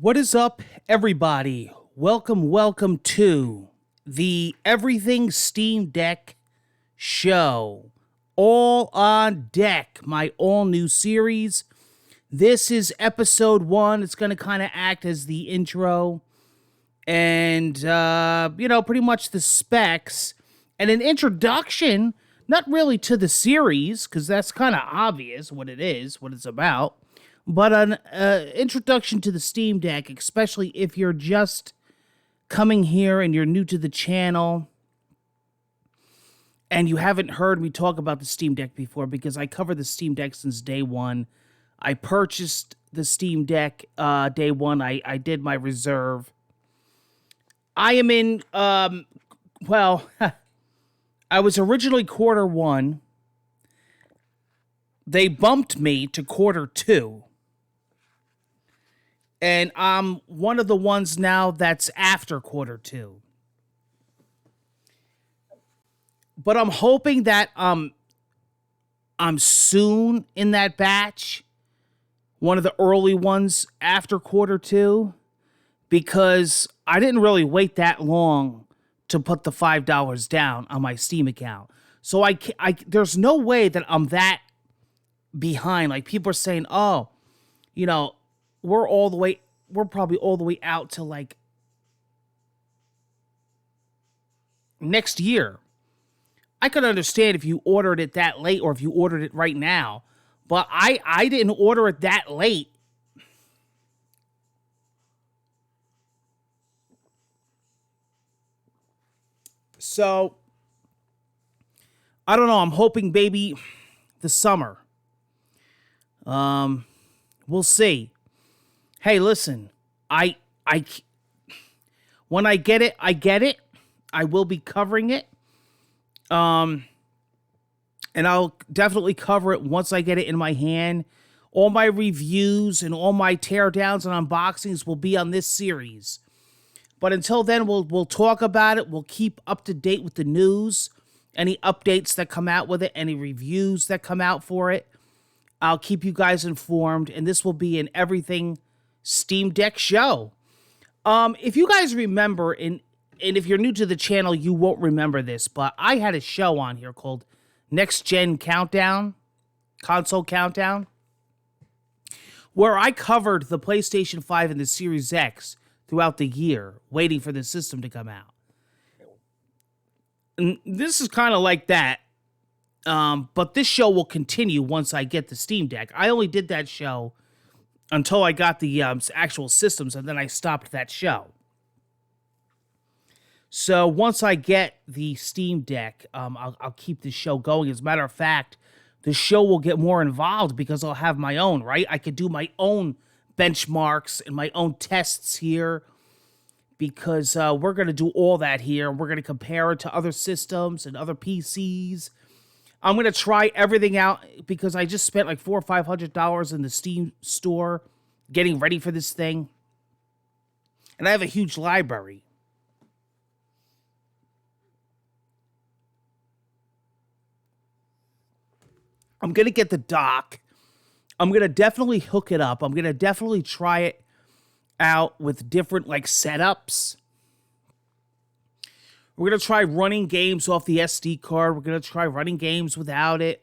What is up, everybody? Welcome to the Everything Steam Deck show. All on deck, my all new series. This is episode 1. It's going to kind of act as the intro and, pretty much the specs and an introduction, not really to the series, because that's kind of obvious what it is, what it's about. But an introduction to the Steam Deck, especially if you're just coming here and you're new to the channel and you haven't heard me talk about the Steam Deck before, because I cover the Steam Deck since day one. I purchased the Steam Deck day one. I did my reserve. I am in, I was originally quarter 1. They bumped me to quarter 2. And I'm one of the ones now that's after quarter 2. But I'm hoping that I'm soon in that batch. One of the early ones after quarter 2. Because I didn't really wait that long to put the $5 down on my Steam account. So there's no way that I'm that behind. Like, people are saying, we're probably all the way out to like next year. I could understand if you ordered it that late or if you ordered it right now, but I didn't order it that late. So I don't know. I'm hoping maybe the summer. We'll see. Hey, listen, when I get it, I get it. I will be covering it. And I'll definitely cover it once I get it in my hand. All my reviews and all my teardowns and unboxings will be on this series. But until then, we'll talk about it. We'll keep up to date with the news, any updates that come out with it, any reviews that come out for it. I'll keep you guys informed, and this will be an Everything Steam Deck show. If you guys remember, and if you're new to the channel, you won't remember this, but I had a show on here called Next Gen Countdown, Console Countdown, where I covered the PlayStation 5 and the Series X throughout the year, waiting for the system to come out. And this is kind of like that, but this show will continue once I get the Steam Deck. I only did that show until I got the actual systems, and then I stopped that show. So once I get the Steam Deck, I'll keep the show going. As a matter of fact, the show will get more involved because I'll have my own, right? I could do my own benchmarks and my own tests here, because we're going to do all that here. We're going to compare it to other systems and other PCs. I'm going to try everything out because I just spent like $400 or $500 in the Steam store getting ready for this thing. And I have a huge library. I'm going to get the dock. I'm going to definitely hook it up. I'm going to definitely try it out with different like setups. We're going to try running games off the SD card. We're going to try running games without it.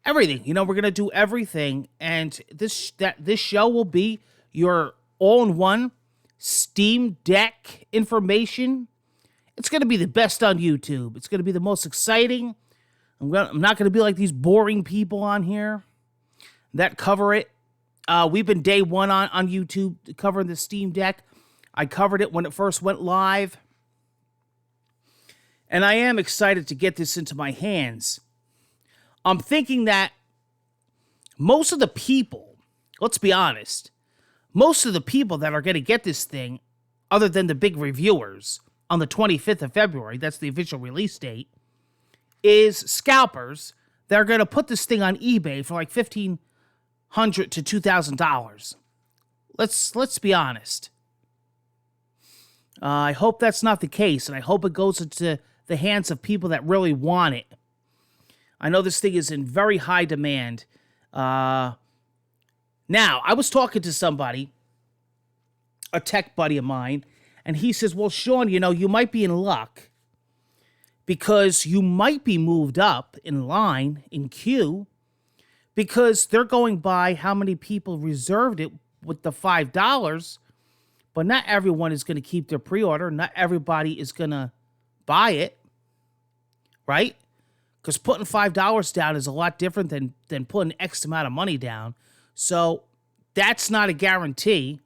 Everything. We're going to do everything. And this show will be your all-in-one Steam Deck information. It's going to be the best on YouTube. It's going to be the most exciting. I'm not going to be like these boring people on here that cover it. We've been day one on YouTube covering the Steam Deck. I covered it when it first went live. And I am excited to get this into my hands. I'm thinking that most of the people, let's be honest, most of the people that are going to get this thing, other than the big reviewers, on the 25th of February, that's the official release date, is scalpers that are going to put this thing on eBay for like $1,500 to $2,000. Let's be honest. I hope that's not the case, and I hope it goes into the hands of people that really want it. I know this thing is in very high demand. Now, I was talking to somebody a tech buddy of mine, and he says, well, Sean, you might be in luck because you might be moved up in line, in queue, because they're going by how many people reserved it with the $5, but not everyone is going to keep their pre-order. Not everybody is going to buy it, right? Because putting $5 down is a lot different than putting X amount of money down. So that's not a guarantee.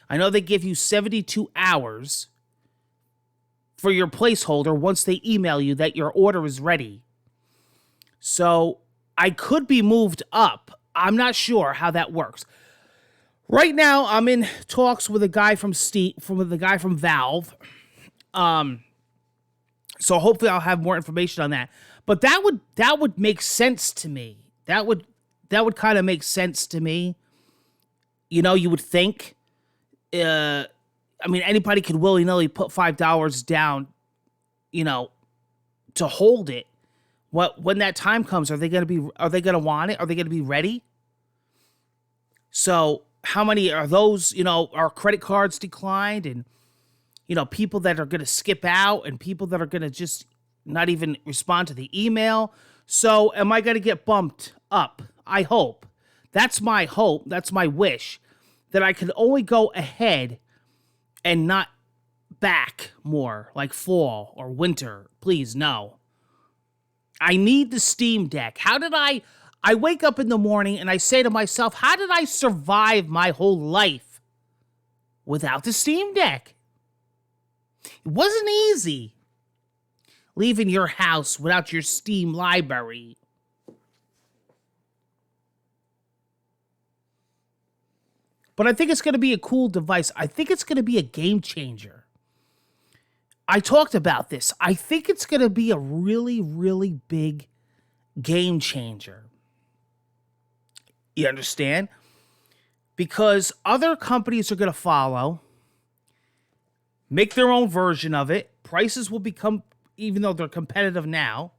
I know they give you 72 hours for your placeholder once they email you that your order is ready. So I could be moved up. I'm not sure how that works. Right now, I'm in talks with a guy from Valve. So hopefully I'll have more information on that. But that would make sense to me. That would kind of make sense to me. You would think. Anybody could willy-nilly put $5 down, to hold it. When that time comes, are they going to want it? Are they going to be ready? So how many are those, are credit cards declined, and, people that are going to skip out, and people that are going to just not even respond to the email. So am I going to get bumped up? I hope. That's my hope. That's my wish, that I could only go ahead and not back more, like fall or winter. Please, no. I need the Steam Deck. I wake up in the morning and I say to myself, how did I survive my whole life without the Steam Deck? It wasn't easy leaving your house without your Steam library. But I think it's going to be a cool device. I think it's going to be a game changer. I talked about this. I think it's going to be a really, really big game changer. You understand? Because other companies are going to follow, make their own version of it. Prices will become, even though they're competitive now.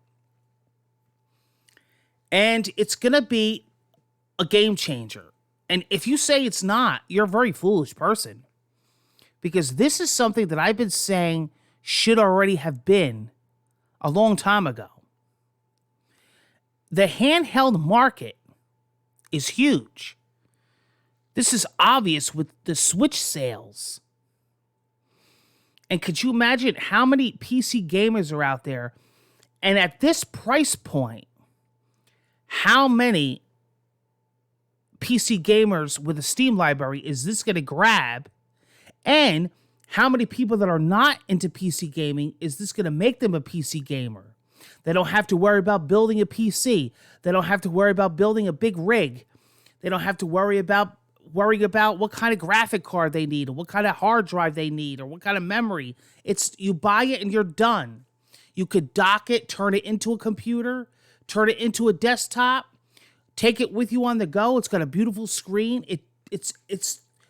And it's going to be a game changer. And if you say it's not, you're a very foolish person. Because this is something that I've been saying should already have been a long time ago. The handheld market is huge. This is obvious with the Switch sales. And could you imagine how many PC gamers are out there? And at this price point, how many PC gamers with a Steam library is this going to grab? And how many people that are not into PC gaming is this going to make them a PC gamer? They don't have to worry about building a PC. They don't have to worry about building a big rig. They don't have to worrying about what kind of graphic card they need, or what kind of hard drive they need, or what kind of memory. You buy it and you're done. You could dock it, turn it into a computer, turn it into a desktop, take it with you on the go. It's got a beautiful screen. It's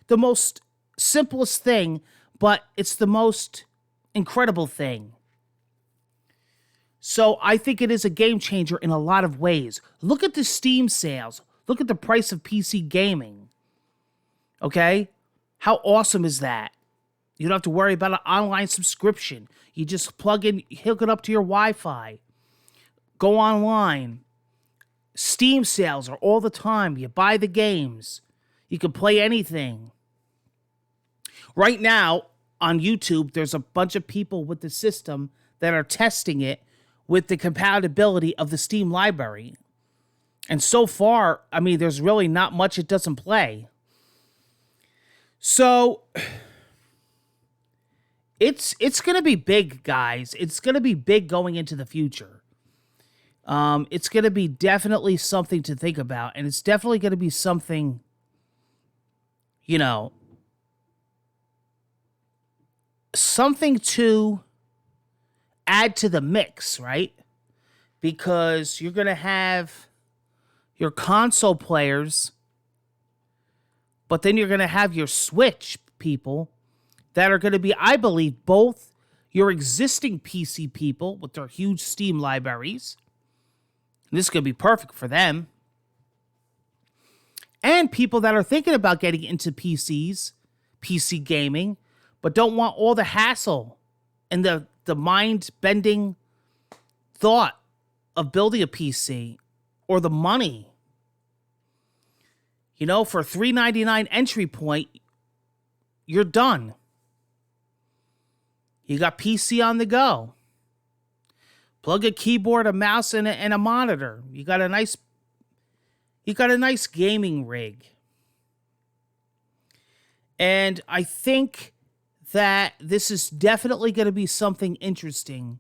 the most simplest thing, but it's the most incredible thing. So I think it is a game changer in a lot of ways. Look at the Steam sales. Look at the price of PC gaming. Okay? How awesome is that? You don't have to worry about an online subscription. You just plug in, hook it up to your Wi-Fi. Go online. Steam sales are all the time. You buy the games. You can play anything. Right now, on YouTube, there's a bunch of people with the system that are testing it with the compatibility of the Steam library. And so far, there's really not much it doesn't play. So it's going to be big, guys. It's going to be big going into the future. It's going to be definitely something to think about. And it's definitely going to be something, something to add to the mix, right? Because you're going to have your console players, but then you're going to have your Switch people that are going to be, I believe, both your existing PC people with their huge Steam libraries. And this is going to be perfect for them. And people that are thinking about getting into PCs PC gaming, but don't want all the hassle and the mind-bending thought of building a PC or the money. You know, for $399 entry point, you're done. You got PC on the go. Plug a keyboard, a mouse, and a monitor. You got a nice gaming rig. And I think that this is definitely going to be something interesting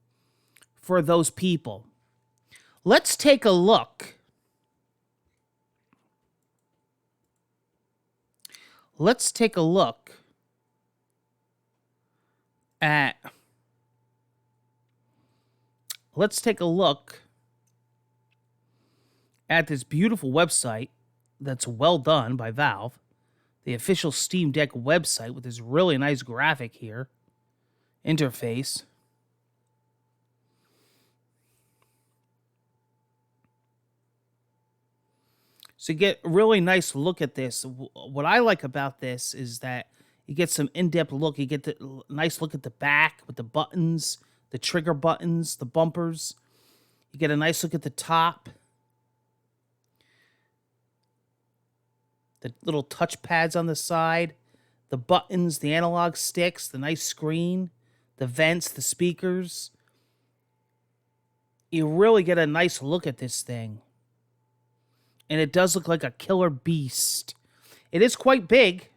for those people. Let's take a look. Let's take a look at this beautiful website that's well done by Valve. The official Steam Deck website with this really nice graphic here. Interface. So you get a really nice look at this. What I like about this is that you get some in-depth look. You get the nice look at the back with the buttons, the trigger buttons, the bumpers. You get a nice look at the top. The little touch pads on the side, the buttons, the analog sticks, the nice screen, the vents, the speakers. You really get a nice look at this thing. And it does look like a killer beast. It is quite big.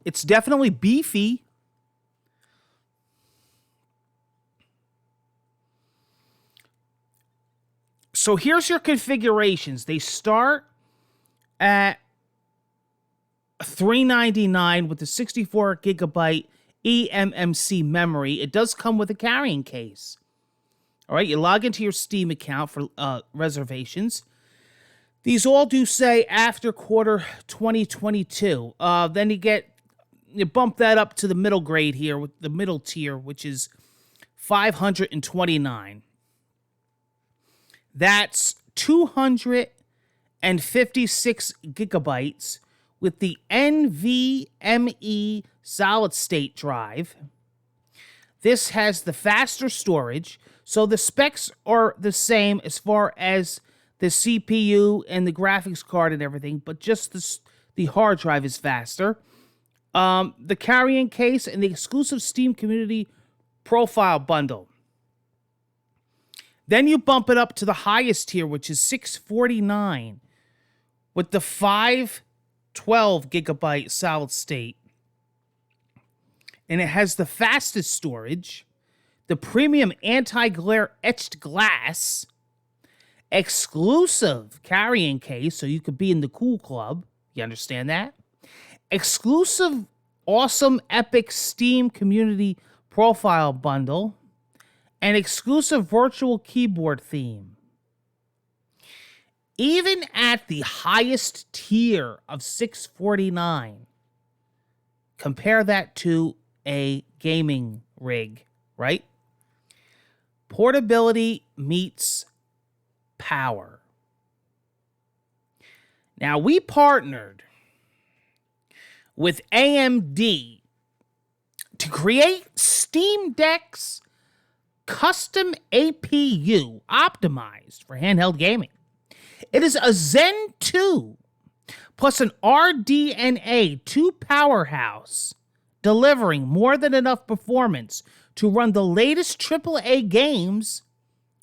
It's definitely beefy. So here's your configurations. They start at $399 with the 64 gigabyte eMMC memory. It does come with a carrying case. All right, you log into your Steam account for reservations. These all do say after quarter 2022. Then you bump that up to the middle grade here with the middle tier, which is $529. That's 256 gigabytes with the NVMe solid state drive. This has the faster storage, so the specs are the same as far as the CPU and the graphics card and everything, but just the hard drive is faster. The carrying case and the exclusive Steam Community Profile Bundle. Then you bump it up to the highest tier, which is $649, with the 512 gigabyte solid state. And it has the fastest storage, the premium anti-glare etched glass, exclusive carrying case, so you could be in the cool club. You understand that? Exclusive, awesome, epic Steam Community Profile Bundle, and exclusive virtual keyboard theme. Even at the highest tier of $649, compare that to a gaming rig, right? Portability meets power. Now, we partnered with AMD to create Steam Deck's custom APU optimized for handheld gaming. It is a Zen 2 plus an RDNA 2 powerhouse, delivering more than enough performance to run the latest AAA games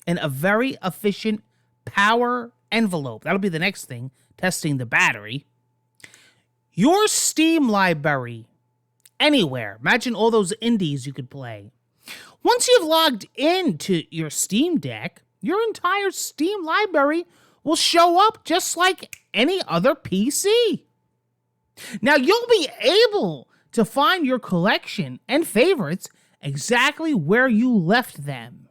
in a very efficient power envelope. That'll be the next thing, testing the battery. Your Steam library, anywhere. Imagine all those indies you could play. Once you've logged into your Steam Deck, your entire Steam library will show up just like any other PC. Now, you'll be able to find your collection and favorites exactly where you left them.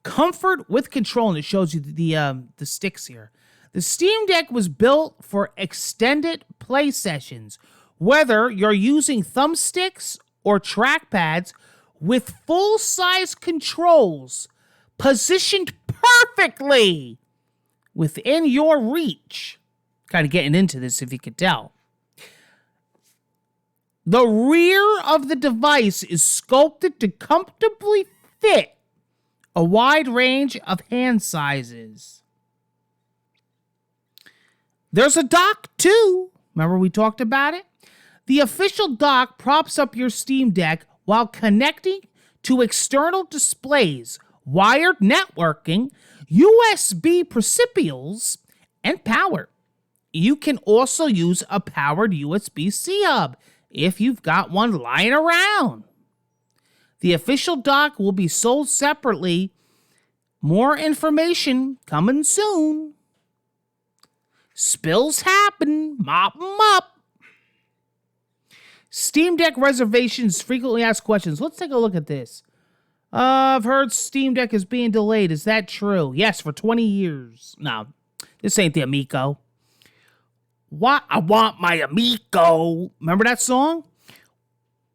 Comfort with control, and it shows you the sticks here. The Steam Deck was built for extended play sessions Whether you're using thumbsticks or trackpads with full-size controls positioned perfectly within your reach. Kind of getting into this if you could tell. The rear of the device is sculpted to comfortably fit a wide range of hand sizes. There's a dock too. Remember we talked about it? The official dock props up your Steam Deck while connecting to external displays, wired networking, USB precipitals, and power. You can also use a powered USB-C hub if you've got one lying around. The official dock will be sold separately. More information coming soon. Spills happen. Mop 'em up. Steam Deck reservations frequently asked questions. Let's take a look at this. I've heard Steam Deck is being delayed. Is that true? Yes, for 20 years. No, this ain't the Amico. What? I want my Amico. Remember that song?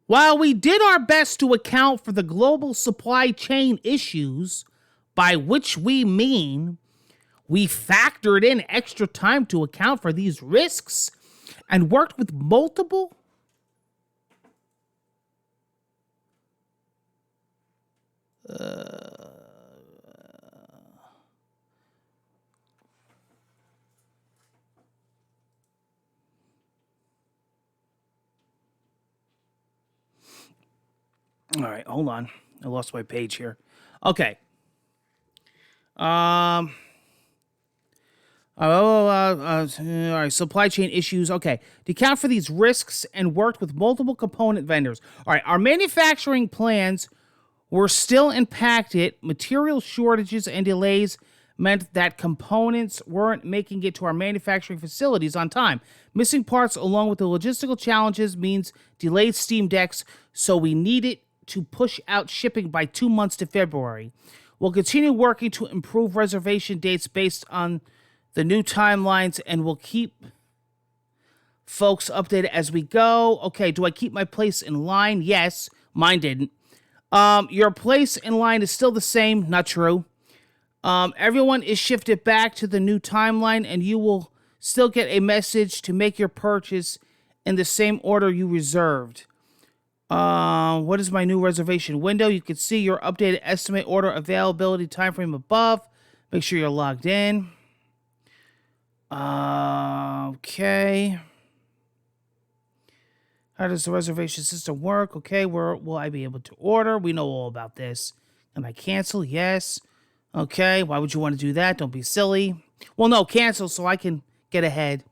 While we did our best to account for the global supply chain issues, by which we mean we factored in extra time to account for these risks and worked with multiple all right, hold on. I lost my page here. Okay. All right, supply chain issues. Okay. To account for these risks and worked with multiple component vendors. All right, our manufacturing plans were still impacted. Material shortages and delays meant that components weren't making it to our manufacturing facilities on time. Missing parts along with the logistical challenges means delayed Steam Decks, so we needed to push out shipping by 2 months to February. We'll continue working to improve reservation dates based on the new timelines, and we'll keep folks updated as we go. Okay, do I keep my place in line? Yes, mine didn't. Your place in line is still the same. Not true. Everyone is shifted back to the new timeline, and you will still get a message to make your purchase in the same order you reserved. What is my new reservation window? You can see your updated estimate order availability timeframe above. Make sure you're logged in. Okay. How does the reservation system work? Okay, where will I be able to order? We know all about this. Can I cancel? Yes. Okay, why would you want to do that? Don't be silly. Well, no, cancel so I can get ahead.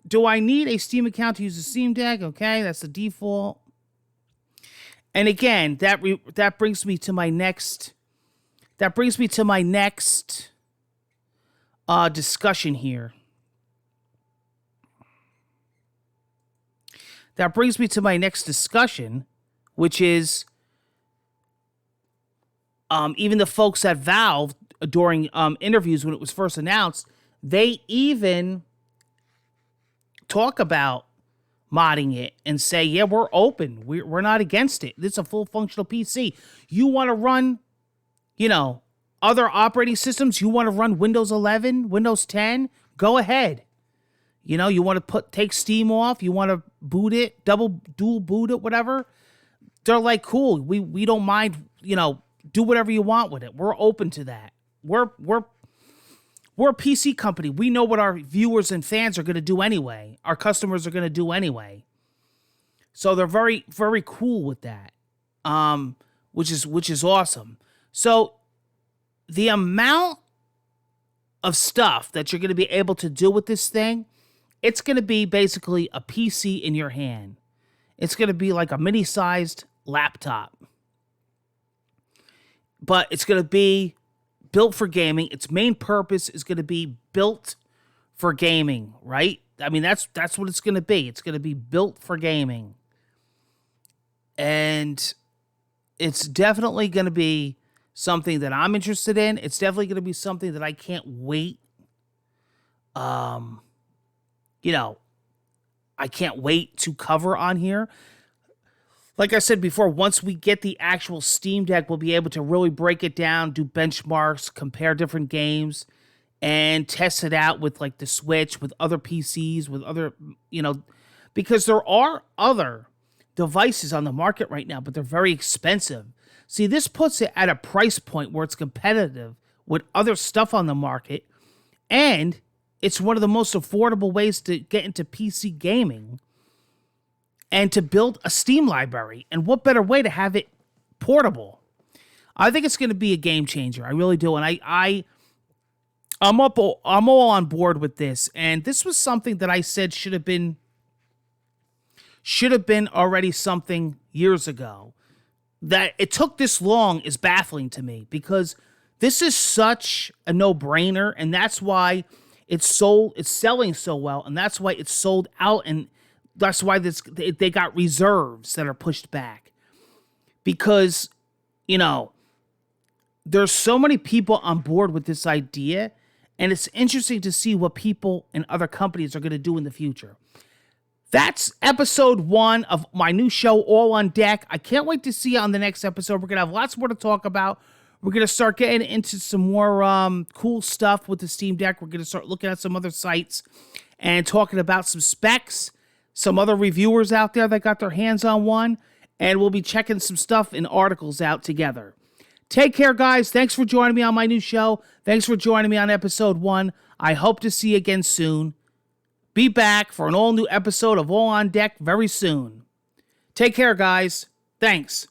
Do I need a Steam account to use the Steam Deck? Okay, that's the default. And again, that brings me to my next. That brings me to my next discussion here. That brings me to my next discussion, which is even the folks at Valve during interviews when it was first announced, they even talk about modding it and say, yeah, we're open. We're not against it. This is a full functional PC. You want to run, other operating systems? You want to run Windows 11, Windows 10? Go ahead. You want to take Steam off. You want to boot it, dual boot it, whatever. They're like, cool. We don't mind, do whatever you want with it. We're open to that. We're a PC company. We know what our viewers and fans are going to do anyway. Our customers are going to do anyway. So they're very, very cool with that, which is awesome. So the amount of stuff that you're going to be able to do with this thing, it's going to be basically a PC in your hand. It's going to be like a mini-sized laptop. But it's going to be built for gaming. Its main purpose is going to be built for gaming, right? I mean, that's what it's going to be. It's going to be built for gaming. And it's definitely going to be something that I'm interested in. It's definitely going to be something that I can't wait, I can't wait to cover on here. Like I said before, once we get the actual Steam Deck, we'll be able to really break it down, do benchmarks, compare different games, and test it out with like the Switch, with other PCs, with other, because there are other devices on the market right now, but they're very expensive. See, this puts it at a price point where it's competitive with other stuff on the market, and it's one of the most affordable ways to get into PC gaming and to build a Steam library. And what better way to have it portable? I think it's going to be a game changer. I really do. And I'm all on board with this. And this was something that I said should have been already something years ago. That it took this long is baffling to me, because this is such a no-brainer, and that's why it's selling so well, and that's why it's sold out, and that's why they got reserves that are pushed back. Because, there's so many people on board with this idea, and it's interesting to see what people and other companies are going to do in the future. That's episode 1 of my new show, All on Deck. I can't wait to see you on the next episode. We're going to have lots more to talk about. We're going to start getting into some more cool stuff with the Steam Deck. We're going to start looking at some other sites and talking about some specs, some other reviewers out there that got their hands on one, and we'll be checking some stuff and articles out together. Take care, guys. Thanks for joining me on my new show. Thanks for joining me on episode 1. I hope to see you again soon. Be back for an all-new episode of All on Deck very soon. Take care, guys. Thanks.